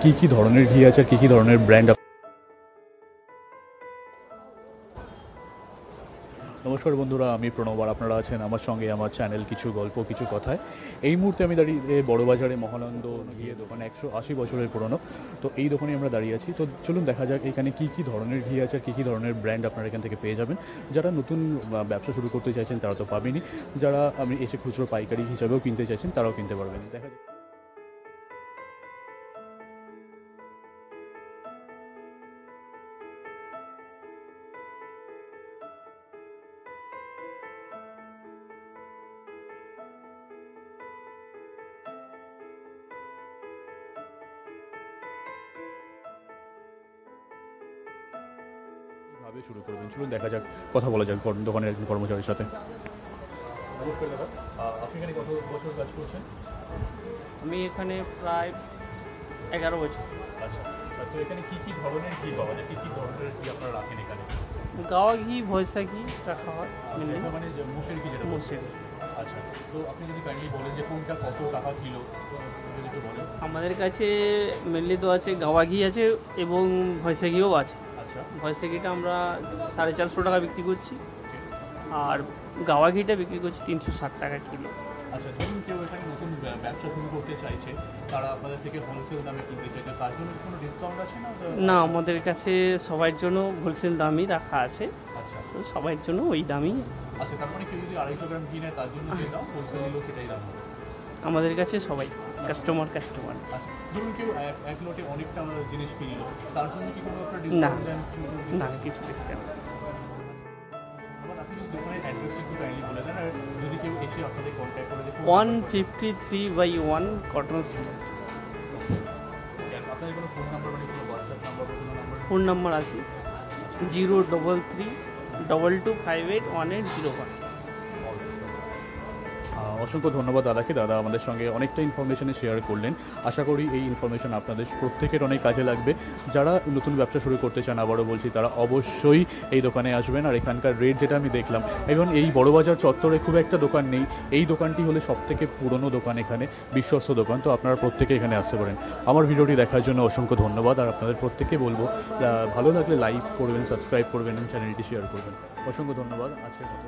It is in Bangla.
কি ধরনের ঘি আছে আর কি ধরনের ব্র্যান্ড। নমস্কার বন্ধুরা, আমি প্রণব আর আপনারা আছেন আমার সঙ্গে আমার চ্যানেল কিছু গল্প কিছু কথায়। এই মুহূর্তে আমি দাঁড়িয়ে বড়বাজারে মহানন্দ ঘিয়ের দোকান, 180 বছরের পুরনো। তো এই দোকানে আমরা দাঁড়িয়ে আছি। তো চলুন দেখা যাক এখানে কি ধরনের ঘি আছে আর কি ধরনের ব্র্যান্ড আপনারা এখান থেকে পেয়ে যাবেন। যারা নতুন ব্যবসা শুরু করতে চাইছেন তারা তো পাবেনই, যারা আমি এসে খুচরো পাইকারি হিসাবেও কিনতে চাইছেন তারাও কিনতে পারবেন। দেখা যাক কীভাবে শুরু করবেন। চলুন দেখা যাক, কথা বলা যাক দোকানের একজন কর্মচারীর সাথে। নমস্কার দাদা, আপনি এখানে কত বছর কাজ করছেন? আমি এখানে প্রায় 11 বছর। আচ্ছা, তো এখানে কি ধরনের ঘি পাওয়া যায়, কি ধরনের ঘি আপনারা রাখেন এখানে? গাওয়া ঘি, ভয়সা ঘি রাখা হয়। মানে যে মোষের ঘি যেটা মোষের। আচ্ছা, তো আপনি যদি কাইন্ডলি বলেন যে কোনটা কত টাকা কিলো, যদি একটু বলেন। আমাদের কাছে মেনলি তো আছে গাওয়া ঘি আছে এবং ভয়সা ঘিও আছে। আচ্ছা, ভয়সা ঘিটা আমরা 450 টাকা বিক্রি করছি, আর গাওয়া ঘিটা বিক্রি করছি 360 টাকা কিলো। আচ্ছা, ধরুন কেউ এখানে নতুন ব্যবসা শুরু করতে চাইছে, তারা আপনাদের থেকে হোলসেল দামে কিনতে চাইছে, তার জন্য কোনো ডিসকাউন্ট আছে না? না, আমাদের কাছে সবার জন্য হোলসেল দামই রাখা আছে। আচ্ছা, তো সবার জন্য ওই দামই। আচ্ছা, তার মানে কেউ যদি 250 গ্রাম কিনে তার জন্য যে দাম হোলসেল নিলেও সেটাই দাম হবে? আমাদের কাছে সবাই কাস্টমার। আচ্ছা, ধরুন কেউ এক লটে অনেকটা জিনিস কিনলো, তার জন্য কি কোনো একটা না, ডিসকাউন্ট দেন? না কিছু ডিসকাউন্ট। আপনি যদি দোকানের অ্যাড্রেসটা একটু কাইন্ডলি বলে দেন, আর যদি কেউ এসে আপনাদের কন্ট্যাক্ট করে 153/1 কটন স্ট্রিট। আপনাদের কোনো ফোন নাম্বার, মানে কোনো হোয়াটসঅ্যাপ নাম্বার বা কোনো নাম্বার? ফোন নাম্বার আছে 03322581801। অসংখ্য ধন্যবাদ দাদাকে। দাদা আমাদের সঙ্গে অনেকটা ইনফরমেশনে শেয়ার করলেন। আশা করি এই ইনফরমেশন আপনাদের প্রত্যেকের অনেক কাজে লাগবে। যারা নতুন ব্যবসা শুরু করতে চান, আবারও বলছি, তারা অবশ্যই এই দোকানে আসবেন। আর এখানকার রেট যেটা আমি দেখলাম, এবং এই বড়বাজার চত্বরে খুব একটা দোকান নেই, এই দোকানটি হলে সবথেকে পুরনো দোকান, এখানে বিশ্বস্ত দোকান। তো আপনারা প্রত্যেকে এখানে আসতে পারেন। আমার ভিডিওটি দেখার জন্য অসংখ্য ধন্যবাদ। আর আপনাদের প্রত্যেককে বলবো, ভালো লাগলে লাইক করবেন, সাবস্ক্রাইব করবেন এবং চ্যানেলটি শেয়ার করবেন। অসংখ্য ধন্যবাদ। আজকের মতো।